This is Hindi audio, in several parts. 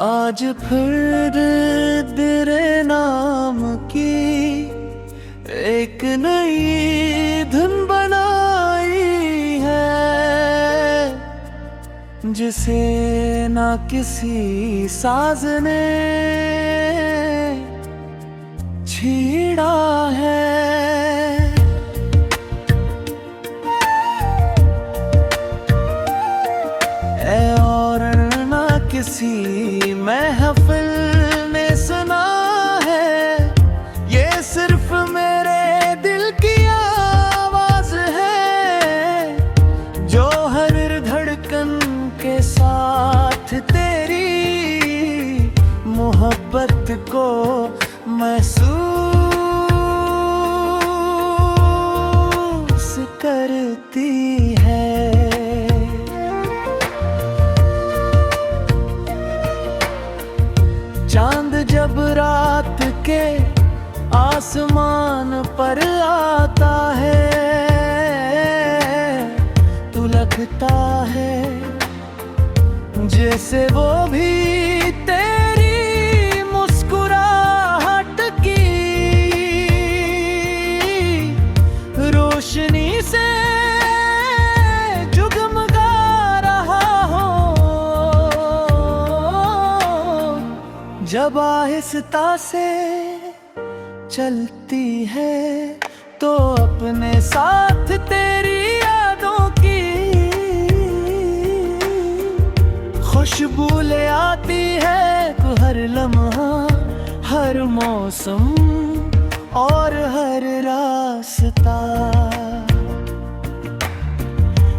आज फिर तेरे नाम की एक नई धुन बनाई है, जिसे ना किसी साज ने छेड़ा है। और ना किसी महफिल ने सुना है, ये सिर्फ मेरे दिल की आवाज है, जो हर धड़कन के साथ तेरी मोहब्बत को महसूस करती है। चांद जब रात के आसमान पर आता है, तो लगता है जैसे वो भी तेरी मुस्कुराहट की रोशनी से जुगमगा रहा हो। जब आहिस्ता से चलती है, तो अपने साथ तेरी यादों की खुशबू ले आती है। तो हर लम्हा, हर मौसम और हर रास्ता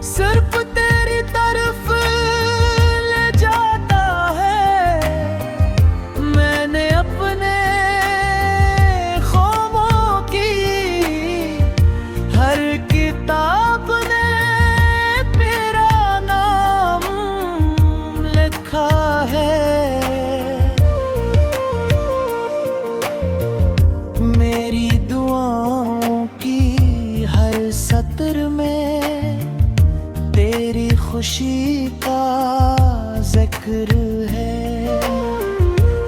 सिर्फ तेरी तरफ ले जाता है। मैंने अपने ख्वाबों की हर किताब में तेरा नाम लिखा है। मेरी दुआओं की हर सत्र में तेरी खुशी का जिक्र है।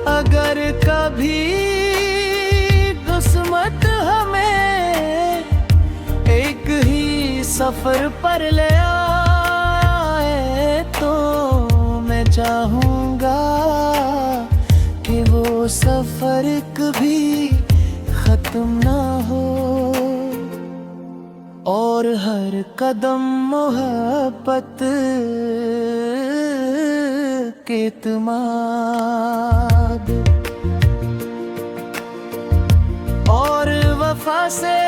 अगर कभी किस्मत हमें एक ही सफर पर ले आए, तो मैं चाहूँगा कि वो सफर कभी खत्म ना हो, और हर कदम मोहब्बत के इत्मीनान और वफा से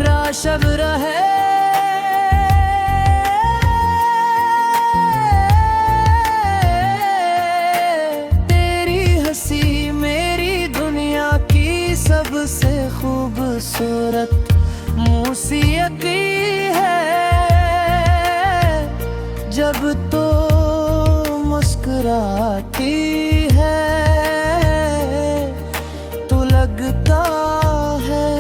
राशब रहे। सबसे खूबसूरत मौसीकी है, जब तो मुस्कुराती है, तो लगता है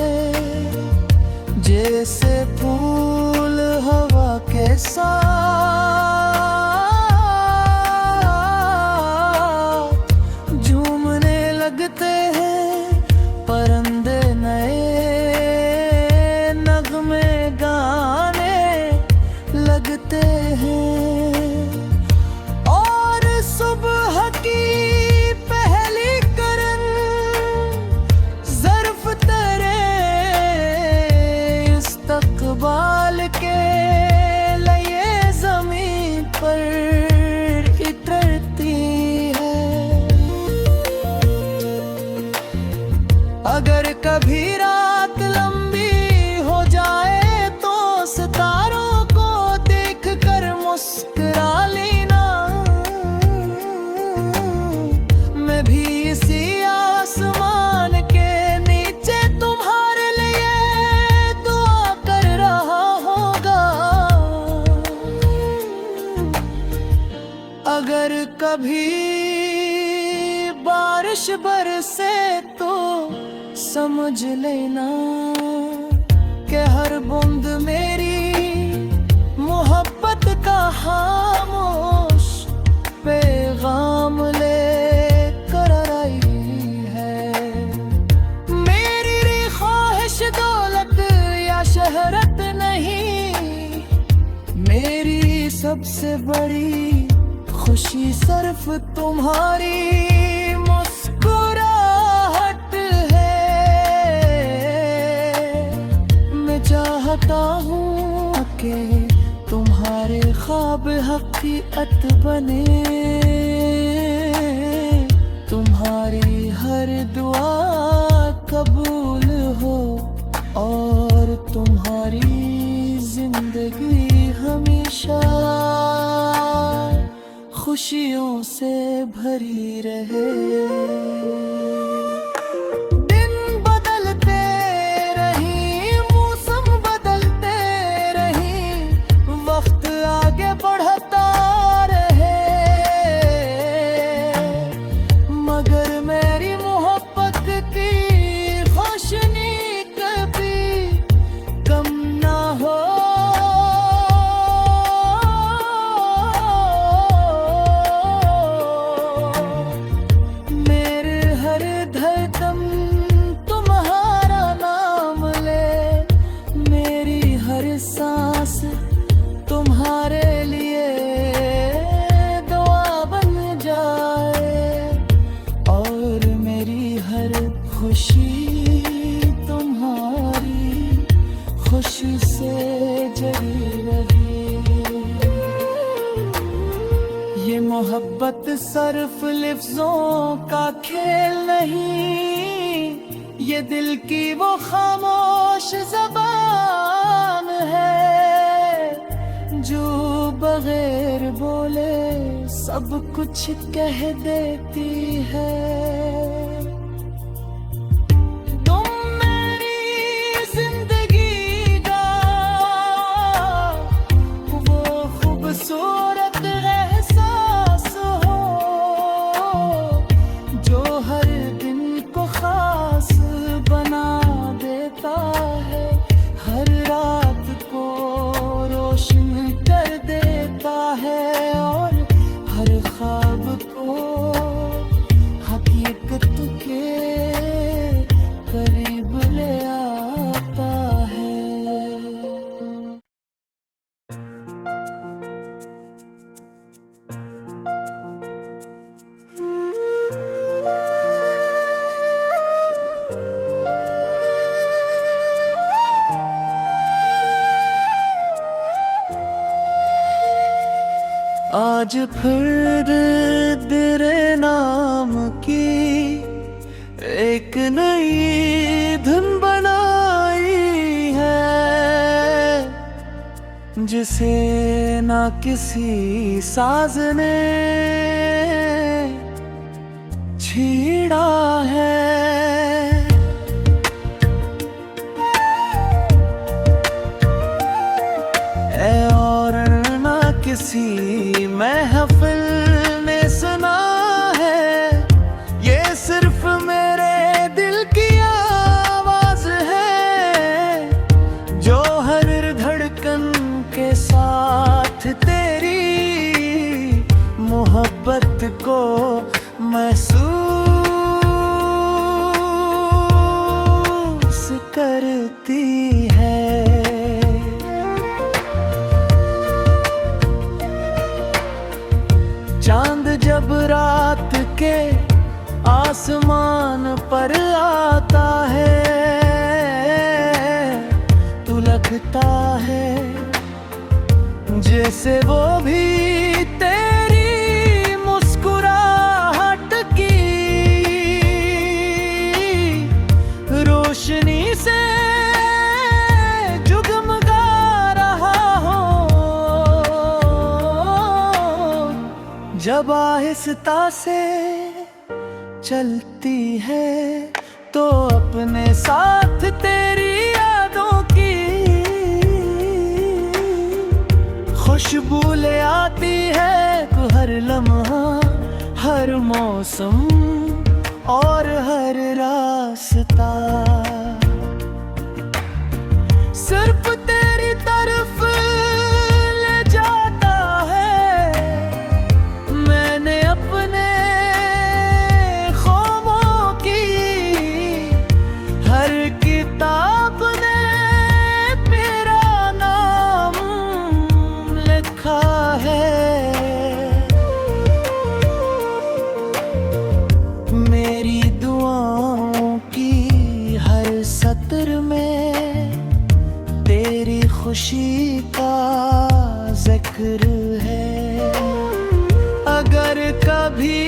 जैसे फूल हवा के साथ झूमने लगते हैं। परिंदे नए नगमे गाने लगते हैं, और सुबह की पहली किरण ज़र्फ़ तेरे इस्तक़बाल के लिए ज़मीन पर उतरती है। अगर कभी रात लंबी हो जाए, तो सितारों को देखकर मुस्कुरा लेना। मैं भी इसी आसमान के नीचे तुम्हारे लिए दुआ कर रहा होगा। अगर कभी बारिश बरसे, तो समझ लेना कि हर बूंद मेरी मोहब्बत का हाम मेरी सबसे बड़ी खुशी सिर्फ तुम्हारी मुस्कुराहट है। मैं चाहता हूँ कि तुम्हारे ख्वाब हकीकत बने, तुम्हारी हर दुआ कबूल हो और तुम्हारी जिंदगी हमेशा खुशियों से भरी रहे। दिन बदलते रही, मौसम बदलते रही, वक्त आगे बढ़ता रहे, मगर मेरी मोहब्बत की रोशनी कभी कम ना हो। मेरे हर धड़कन तुम्हारा नाम ले, मेरी हर सांस तुम्हारे लिए दुआ बन जाए और मेरी हर खुशी तुम्हारी खुशी से जड़ी रहे। ये मोहब्बत सिर्फ लफ्जों का खेल नहीं, ये दिल की वो खामोश ज़बान है जो बगैर बोले सब कुछ कह देती है। तुम मेरी जिंदगी का वो खूबसूरत एहसास हो जो हर दिन को खास बना देता है, हर रात को रोशन कर देता है और हर ख्वाब को हकीकत के करीब ले आता है। आज फिर तेरे नाम की एक नई धुन बनाई है, जिसे ना किसी साज ने छेड़ा है। और ना किसी महफिल ने सुना है, ये सिर्फ मेरे दिल की आवाज है जो हर धड़कन के साथ तेरी मोहब्बत को महसूस करती है। चांद जब रात के आसमान पर आता है तो लगता है जैसे वो भी तेरी मुस्कुराहट की रोशनी से जुगमगा रहा हो। जब आहिस्ता से चलती है तो अपने साथ तेरी यादों की खुशबू ले आती है। तो हर लम्हा, हर मौसम और हर रास्ता सिर्फ तेरी तरफ ले जाता है। मैंने अपने ख्वाबों की हर किताब ने तेरा नाम खुशी का जिक्र है। अगर कभी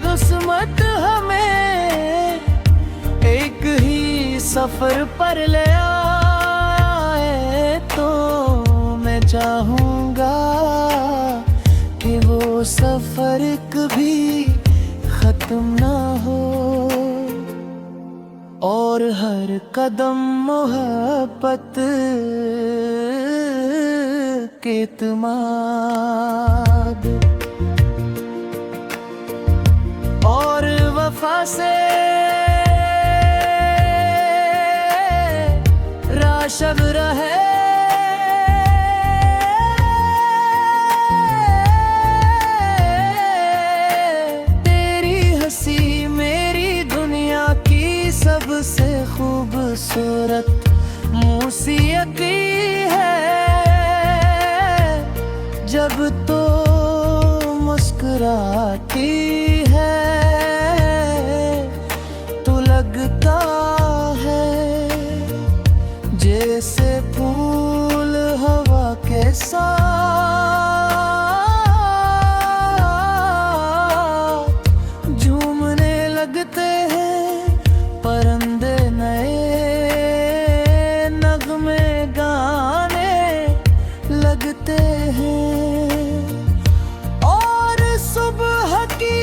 किस्मत हमें एक ही सफर पर ले आए तो मैं चाहूँगा कि वो सफर कभी खत्म ना हो और हर कदम मोहब्बत के इत्मीनान और वफा से राशब रहे। सबसे खूबसूरत मौसीकी है जब तो मुस्कुराती है तो लगता है जैसे फूल हवा के साथ झूमने लगते हैं। परिंदे नए नगमे गाने लगते हैं और सुबह की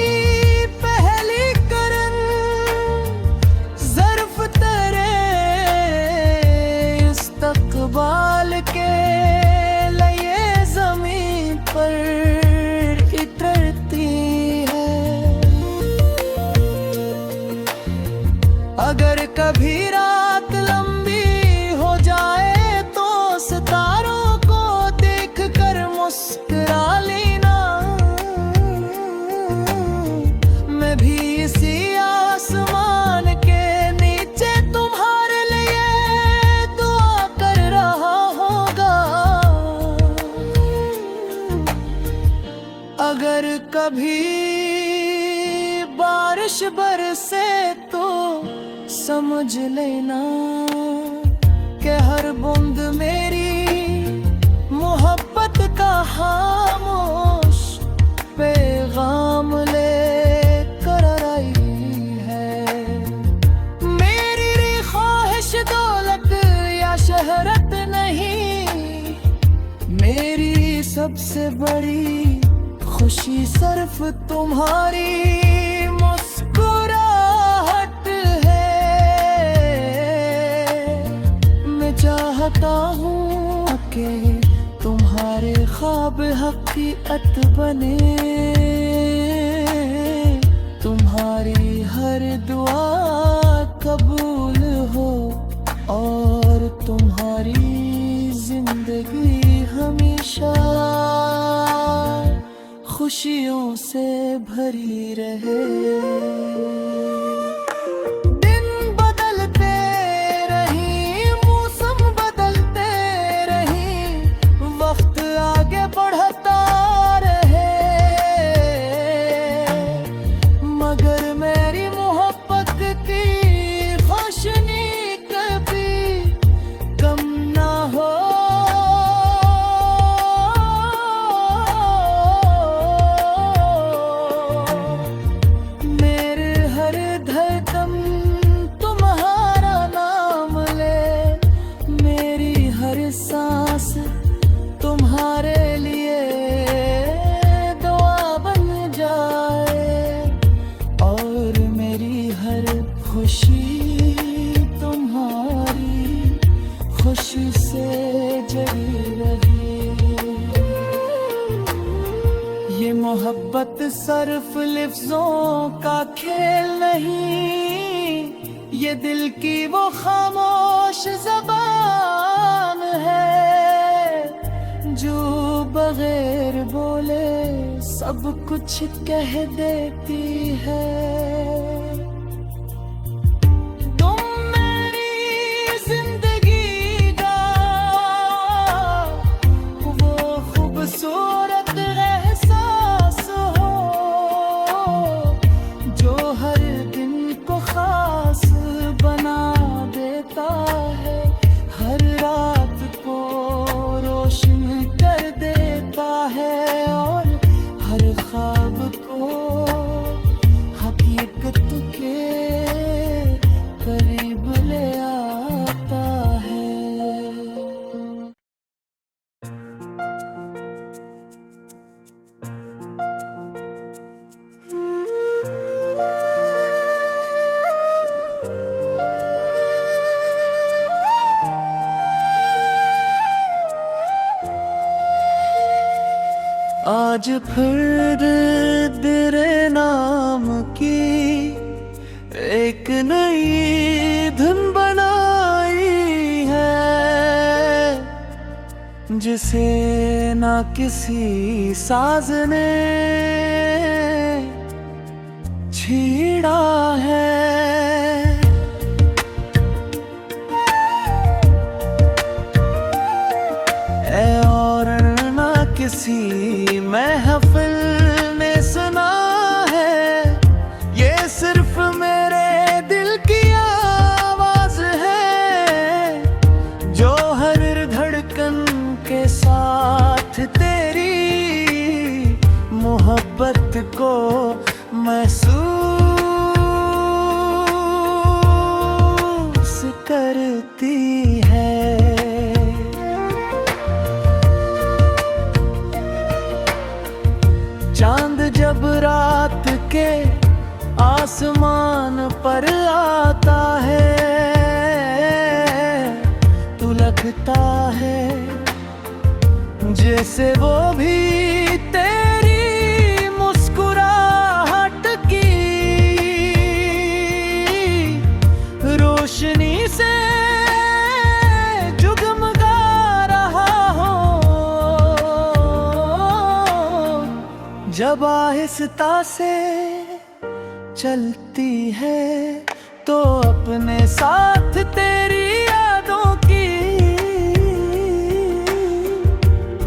पहली किरण ज़र्फ तेरे इस्तकबाल के लिए ज़मीन पर उतरती है। अगर कभी रात लंबी हो जाए तो सितारों को देखकर मुस्कुरा लेना। मैं भी इसी आसमान के नीचे तुम्हारे लिए दुआ कर रहा होगा। अगर कभी बारिश बरसे तो समझ लेना कि हर बूंद मेरी मोहब्बत का खामोश पैगाम लेकर आई है। मेरी ख्वाहिश दौलत या शहरत नहीं, मेरी सबसे बड़ी खुशी सिर्फ तुम्हारी मुस्कुराहट है। मैं चाहता हूँ कि तुम्हारे ख्वाब हकीकत बने, तुम्हारी हर दुआ कबूल हो और तुम्हारी जिंदगी हमेशा खुशियों से भरी रहे। दिन बदलते रही, मौसम बदलते रही, वक्त आगे बढ़ता रहे, मगर मेरी मोहब्बत की रोशनी कभी कम ना हो। सांस तुम्हारे लिए दुआ बन जाए और मेरी हर खुशी तुम्हारी खुशी से जड़ी रहे। ये मोहब्बत सिर्फ लफ्जों का खेल नहीं, ये दिल की वो खामोश ज़बान है जो बगैर बोले सब कुछ कह देती है। तुम मेरी जिंदगी का वो खूबसूरत एहसास हो जो हर दिन को खास बना देता है, हर रात आज फिर तेरे नाम की एक नई धुन बनाई है, जिसे ना किसी साज ने छेड़ा है। और ना किसी महफिल ने सुना है, ये सिर्फ मेरे दिल की आवाज है, जो हर धड़कन के साथ तेरी मोहब्बत को महसूस करती है। चांद जब रात के आसमान पर आता है, तो लगता है जैसे वो भी तेरी मुस्कुराहट की रोशनी से जुगमगा रहा हो। जब आहिस्ता से चलती है, तो अपने साथ तेरी यादों की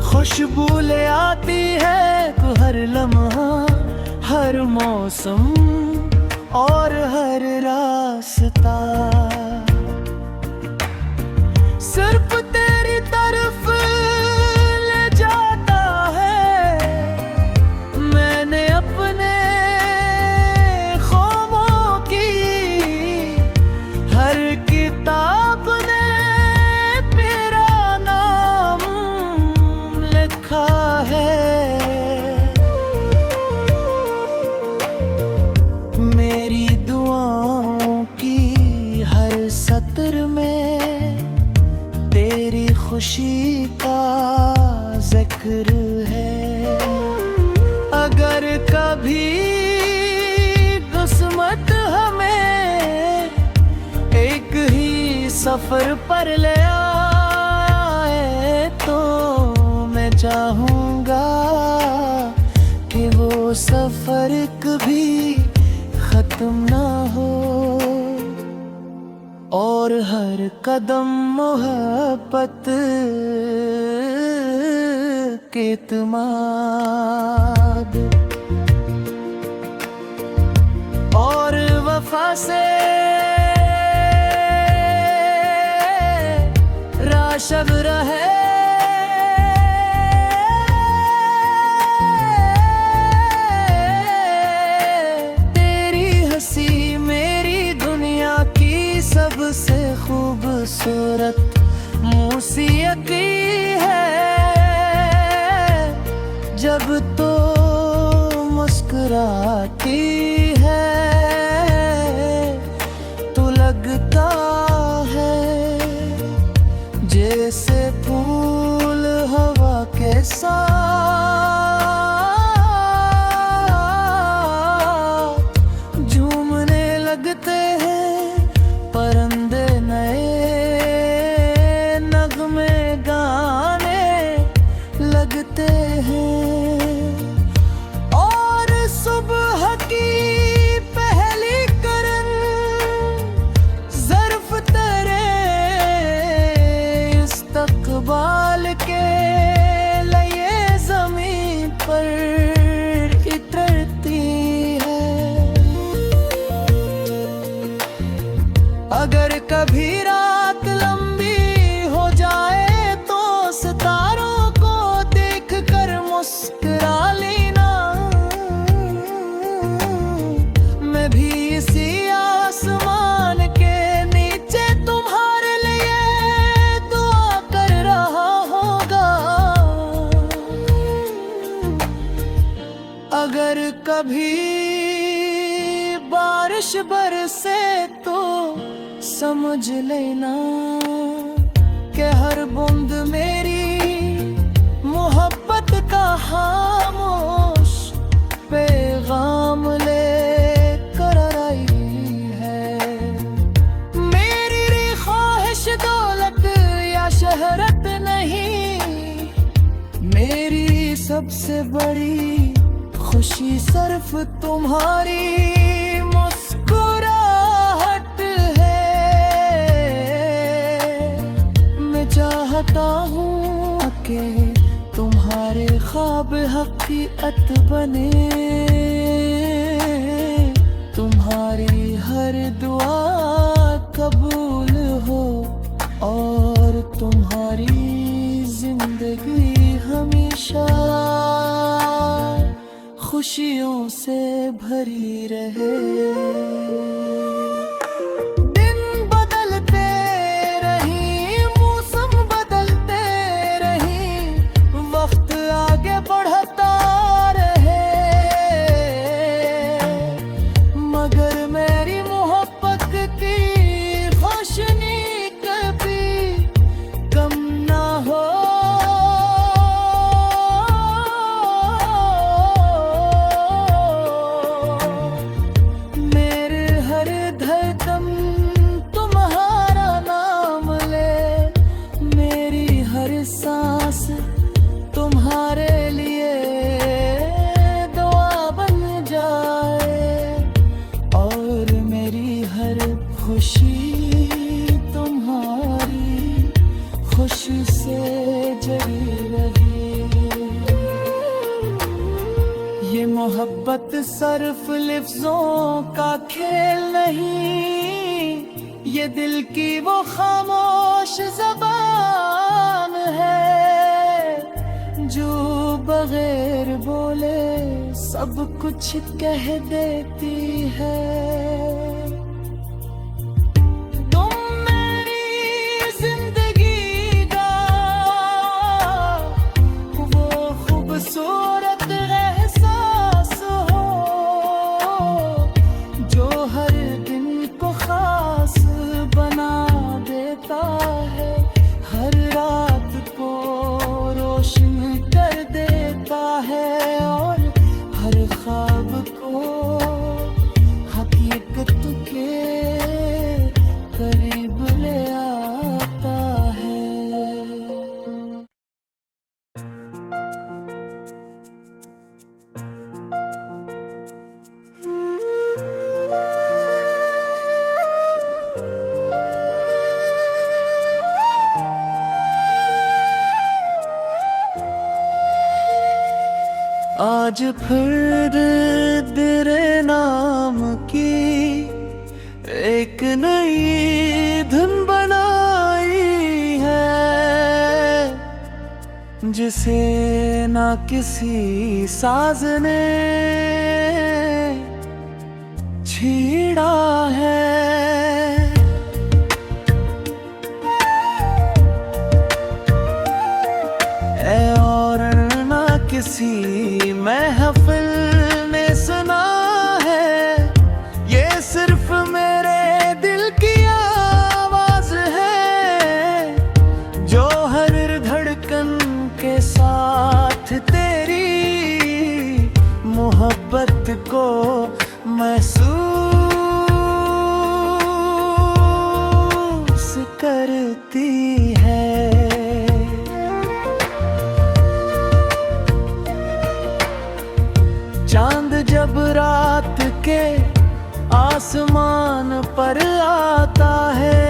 खुशबू ले आती है। तो हर लम्हा, हर मौसम और हर रास्ता सिर्फ तेरी तरफ ले जाता है। मैंने अपने ख्वाबों की हर किताब में तेरा नाम लिखा है। मेरी दुआओं की हर सत्र में तेरी खुशी का जिक्र है। अगर कभी किस्मत हमें एक ही सफर पर ले आए, तो मैं चाहूँगा कि वो सफर कभी खत्म ना हो, और हर कदम मोहब्बत के इत्मीनान और वफा से राशब रहे। सबसे खूबसूरत मौसीकी है, जब तो मुस्कुराती है, तो लगता है जैसे फूल हवा के साथ झूमने लगते हैं। परिंदे नए नगमे गाने लगते हैं, और सुबह की पहली किरण ज़र्फ तेरे इस्तकबाल के लिए ज़मीन पर उतरती है। अगर कभी रात लंबी हो जाए, तो सितारों को देखकर मुस्कुरा लेना। मैं भी इसी आसमान के नीचे तुम्हारे लिए दुआ कर रहा होगा। अगर कभी बारिश बरसे, तो समझ लेना कि हर बूंद मेरी मोहब्बत का हाम नहीं। मेरी सबसे बड़ी खुशी सिर्फ तुम्हारी मुस्कुराहट है। मैं चाहता हूँ कि तुम्हारे ख्वाब हकीकत बने, तुम्हारी हर दुआ कबूल हो और तुम्हारी जिंदगी हमेशा खुशियों से भरी रहे। दिन बदलते रही, मौसम बदलते रही, वक्त आगे बढ़ता रहे, मगर मेरी मोहब्बत की रोशनी कभी कम ना हो। मेरे हर धड़कन तुम्हारा नाम ले, मेरी हर सांस तुम्हारे लिए दुआ बन जाए और मेरी हर खुशी तुम्हारी खुशी से जड़ी रहे। ये मोहब्बत सिर्फ लफ्जों का खेल नहीं, ये दिल की वो खामोश ज़बान है जो बगैर बोले सब कुछ कह देती है। तुम मेरी जिंदगी का वो खूबसूरत एहसास हो जो हर दिन को खास बना देता है, हर रात को रोशन कर देता है और हर ख्वाब को हकीकत के करीब ले आता है। आज फिर तेरे नाम की एक नई धुन बनाई है, जिसे ना किसी साज ने छेड़ा है। और ना किसी महफिल ने सुना है, ये सिर्फ मेरे दिल की आवाज है जो हर धड़कन के साथ तेरी मोहब्बत को महसूस करती है। चांद जब रात के आसमान पर आता है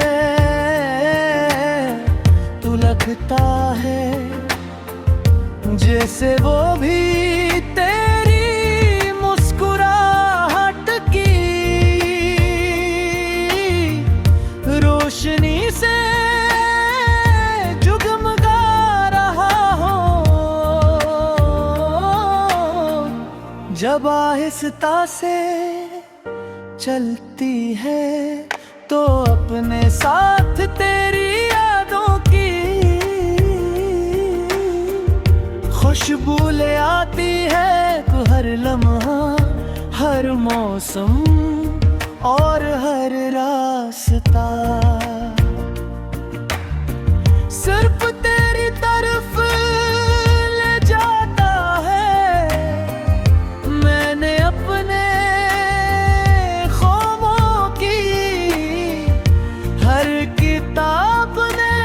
तो लगता है जैसे वो भी तेरी मुस्कुराहट की रोशनी से जुगमगा रहा हो। जब आहिस्ता से चलती है तो अपने साथ तेरी यादों की खुशबू ले आती है। तो हर लम्हा, हर मौसम और हर रास्ता सिर्फ तेरी तरफ ले जाता है। मैंने अपने ख्वाबों की हर किताब ने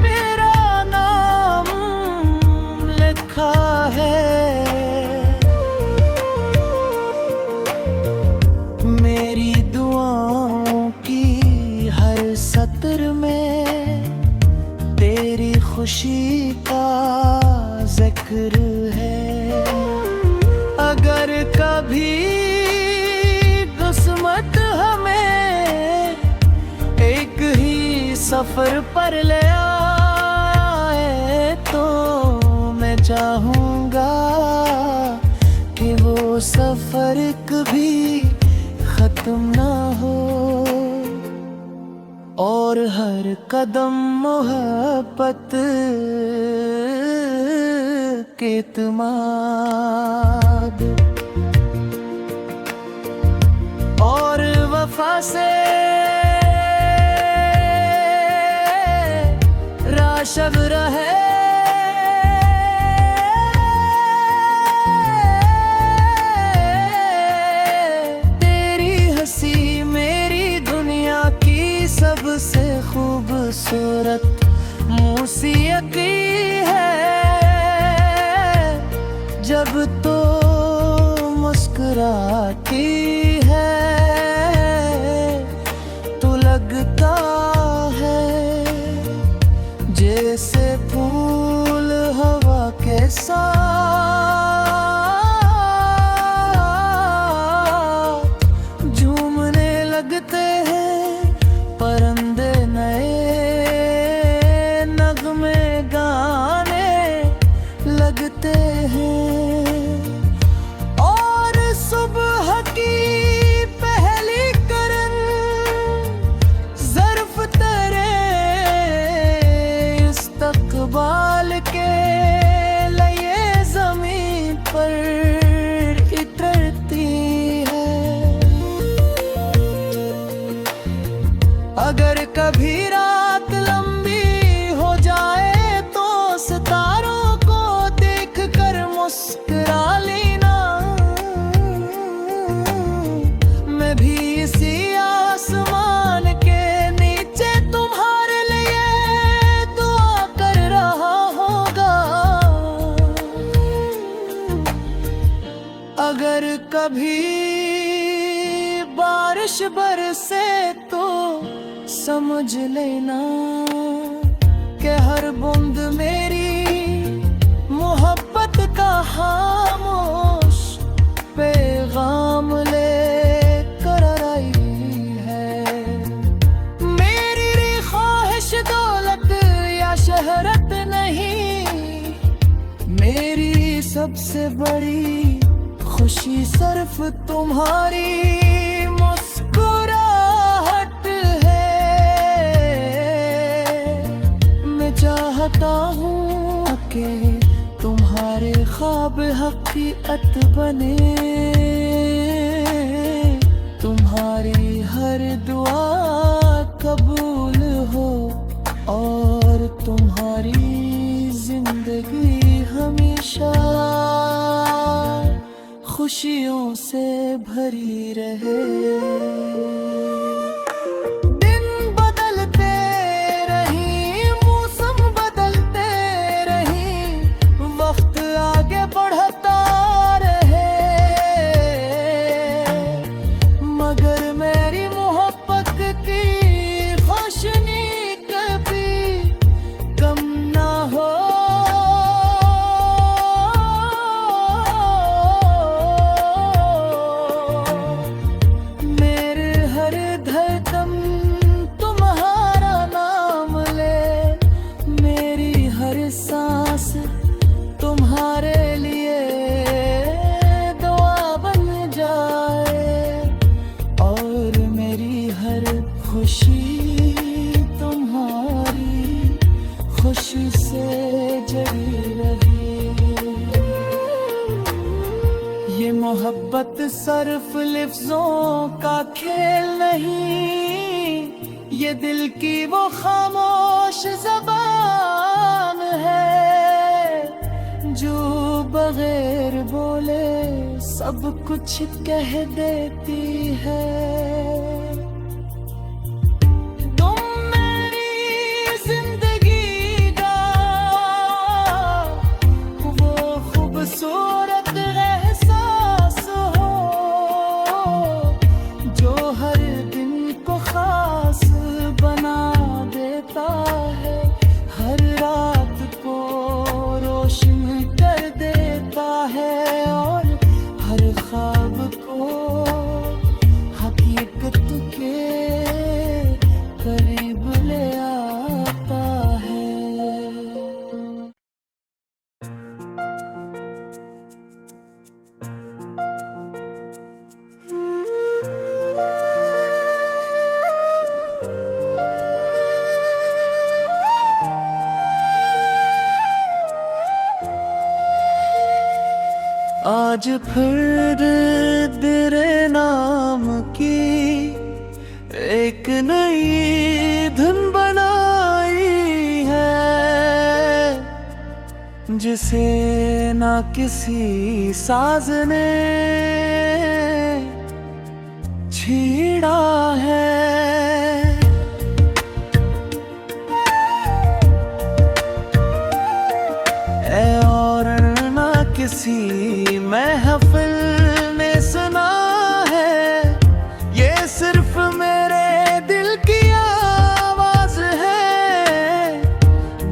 तेरा खुशी का जिक्र है। अगर कभी किस्मत हमें एक ही सफर पर ले आए तो मैं चाहूँगा कि वो सफर कभी खत्म ना हो और हर कदम मोहब्बत के इत्मीनान और वफा से राशब रहे। सबसे खूबसूरत मौसीकी है जब तो मुस्कुराती है तो लगता है जैसे फूल हवा के साथ झूमने लगते हैं। परिंदे नए नगमे गाने लगते हैं और सुबह की पहली किरण ज़र्फ़ तेरे इस्तक़बाल के लिए ज़मीन पर उतरती है। अगर कभी रात लंबी हो जाए तो सितारों को देखकर मुस्कुरा लेना। मैं भी इसी आसमान के नीचे तुम्हारे लिए दुआ कर रहा होगा। अगर कभी बारिश बरसे तो समझ लेना कि हर बूंद मेरी मोहब्बत का खामोश पैगाम लेकर आई है। मेरी ख्वाहिश दौलत या शहरत नहीं, मेरी सबसे बड़ी खुशी सिर्फ तुम्हारी मुस्कुराहट है। मैं चाहता हूँ कि तुम्हारे ख्वाब हकीकत बने, तुम्हारी हर दुआ कबूल हो और तुम्हारी जिंदगी हमेशा खुशियों से भरी रहे। दिन बदलते रही, मौसम बदलते रही, वक्त आगे बढ़ता रहे, मगर मेरी मोहब्बत की रोशनी कभी कम ना हो। सांस तुम्हारे लिए दुआ बन जाए और मेरी हर खुशी तुम्हारी खुशी से जड़ी रहे। ये मोहब्बत सिर्फ लफ्ज़ों का खेल नहीं, ये दिल की वो खामोश ज़बान है जो बगैर बोले सब कुछ कह देती है। तुम मेरी जिंदगी का वो खूबसूरत एहसास हो जो हर दिन को खास बना देता है, हर रात आज फिर तेरे नाम की एक नई धुन बनाई है, जिसे ना किसी साज ने छेड़ा है। और ना किसी महफिल ने सुना है, ये सिर्फ मेरे दिल की आवाज है,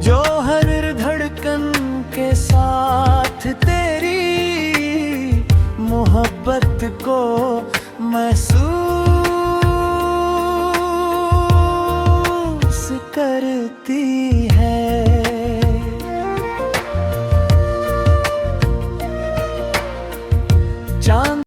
जो हर धड़कन के साथ तेरी मोहब्बत को महसूस